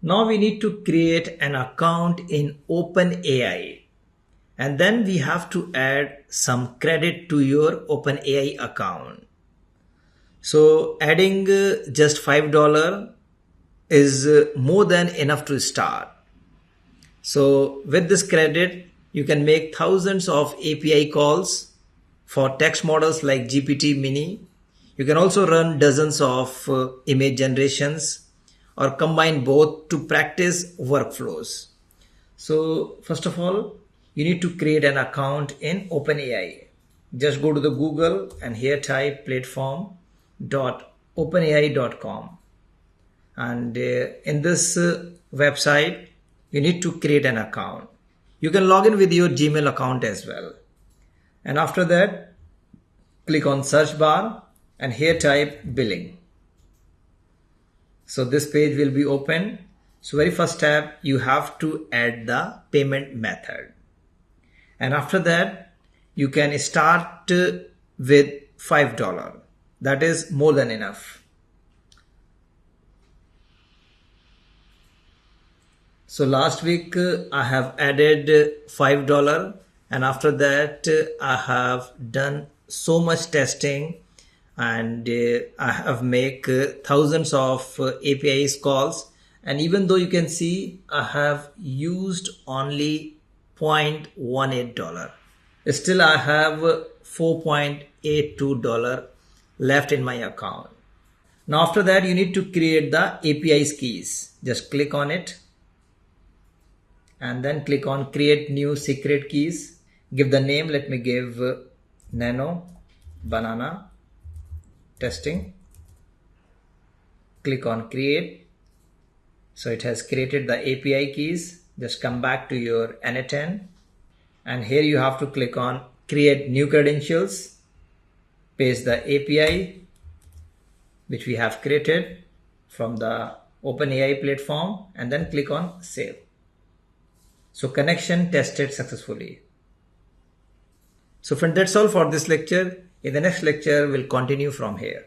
Now we need to create an account in OpenAI, and then we have to add some credit to your OpenAI account. So adding just $5 is more than enough to start. So with this credit, you can make thousands of API calls for text models like GPT Mini. You can also run dozens of image generations or combine both to practice workflows. So first of all, you need to create an account in OpenAI. Just go to the Google and here type platform.openai.com. And in this website, you need to create an account. You can log in with your Gmail account as well. And after that, click on search bar and here type billing. So this page will be open. So very first step, you have to add the payment method. And after that, you can start with $5. That is more than enough. So last week I have added $5, and after that I have done so much testing and I have make thousands of APIs calls, and even though you can see I have used only $0.18, still I have $4.82 left in my account. Now after that you need to create the APIs keys. Just click on it and then click on create new secret keys. Give the name, let me give Nano Banana testing. Click on create. So it has created the API keys. Just come back to your N10 and here you have to click on create new credentials. Paste the API which we have created from the OpenAI platform and then click on save. So connection tested successfully. So friends, that's all for this lecture. In the next lecture, we'll continue from here.